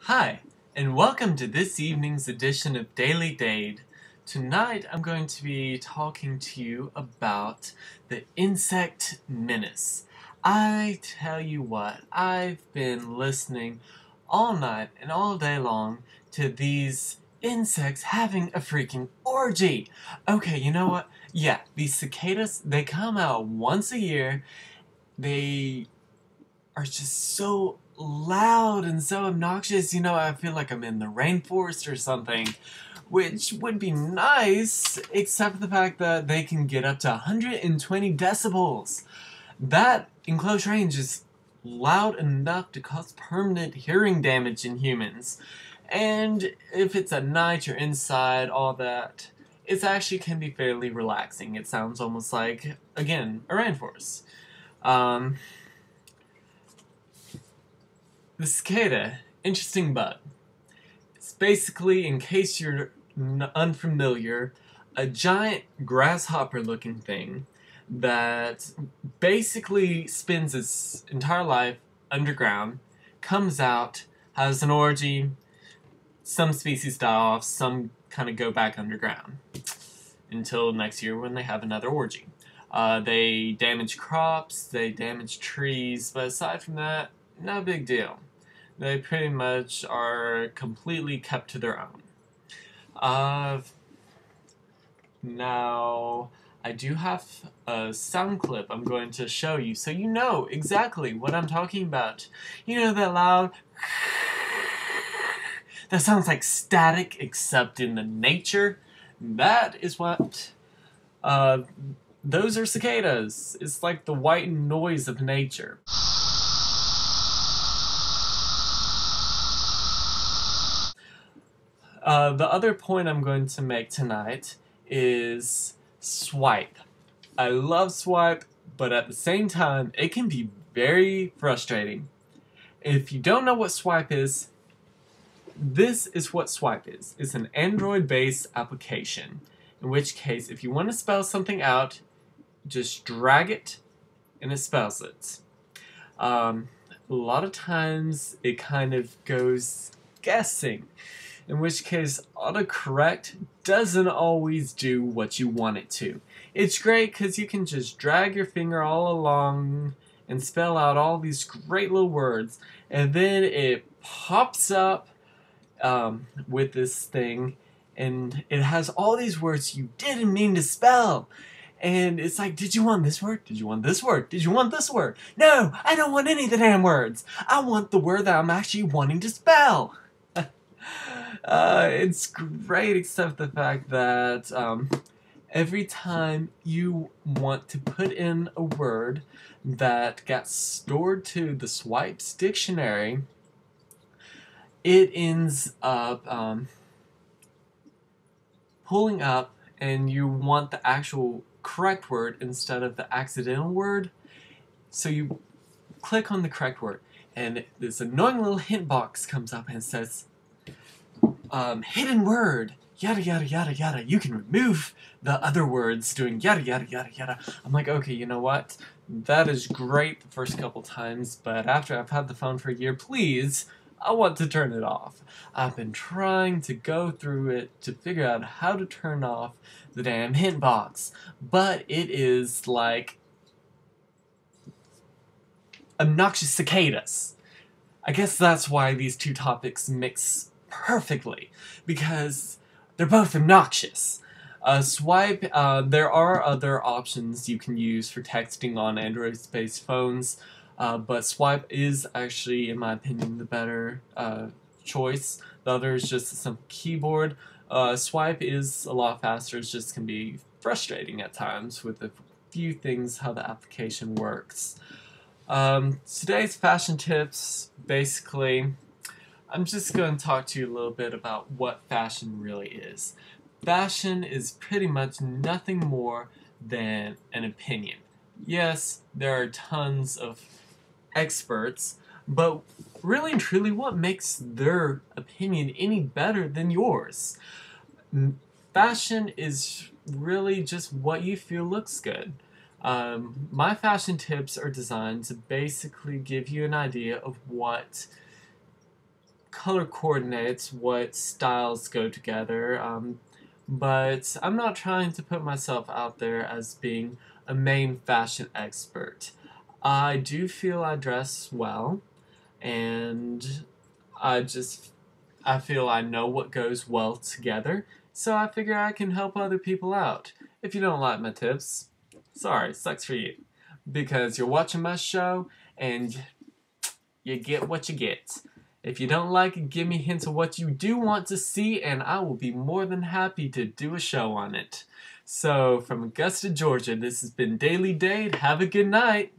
Hi, and welcome to this evening's edition of Daily Dade. Tonight I'm going to be talking to you about the insect menace. I tell you what, I've been listening all night and all day long to these insects having a freaking orgy. Okay, you know what? Yeah, these cicadas, they come out once a year. They are just so loud and so obnoxious. You know, I feel like I'm in the rainforest or something, which would be nice, except for the fact that they can get up to 120 decibels. That, in close range, is loud enough to cause permanent hearing damage in humans. And if it's at night, you're inside, all that, it actually can be fairly relaxing. It sounds almost like, again, a rainforest. The cicada, interesting bug. It's basically, in case you're unfamiliar, a giant grasshopper-looking thing that basically spends its entire life underground, comes out, has an orgy, some species die off, some kind of go back underground until next year when they have another orgy. They damage crops, they damage trees, but aside from that, no big deal. They pretty much are completely kept to their own. Now, I do have a sound clip I'm going to show you so you know exactly what I'm talking about. You know that loud that sounds like static except in the nature? That is what those are cicadas. It's like the white noise of nature. The other point I'm going to make tonight is swype. I love swype, but at the same time, it can be very frustrating. If you don't know what swype is, this is what swype is. It's an Android-based application, in which case, if you want to spell something out, just drag it, and it spells it. A lot of times, it kind of goes guessing, in which case autocorrect doesn't always do what you want it to. It's great because you can just drag your finger all along and spell out all these great little words, and then it pops up with this thing, and it has all these words you didn't mean to spell. And it's like, did you want this word? Did you want this word? Did you want this word? No, I don't want any of the damn words. I want the word that I'm actually wanting to spell. It's great, except the fact that every time you want to put in a word that gets stored to the swipes dictionary, it ends up pulling up, and you want the actual correct word instead of the accidental word. So you click on the correct word, and this annoying little hint box comes up and says, hidden word, yada yada yada yada. You can remove the other words doing yada yada yada yada. I'm like, okay, you know what? That is great the first couple times, but after I've had the phone for a year, please, I want to turn it off. I've been trying to go through it to figure out how to turn off the damn hint box, but it is like obnoxious cicadas. I guess that's why these two topics mix perfectly, because they're both obnoxious. Swype, there are other options you can use for texting on Android-based phones, but swype is actually, in my opinion, the better choice. The other is just a simple keyboard. Swype is a lot faster, it just can be frustrating at times with a few things how the application works. Today's fashion tips, basically, I'm just going to talk to you a little bit about what fashion really is. Fashion is pretty much nothing more than an opinion. Yes, there are tons of experts, but really and truly, what makes their opinion any better than yours? Fashion is really just what you feel looks good. My fashion tips are designed to basically give you an idea of what color coordinates what styles go together, but I'm not trying to put myself out there as being a main fashion expert. I do feel I dress well, and I feel I know what goes well together, so I figure I can help other people out. If you don't like my tips, sorry, sucks for you. Because you're watching my show, and you get what you get. If you don't like it, give me hints of what you do want to see, and I will be more than happy to do a show on it. So, from Augusta, Georgia, this has been Daily Date. Have a good night.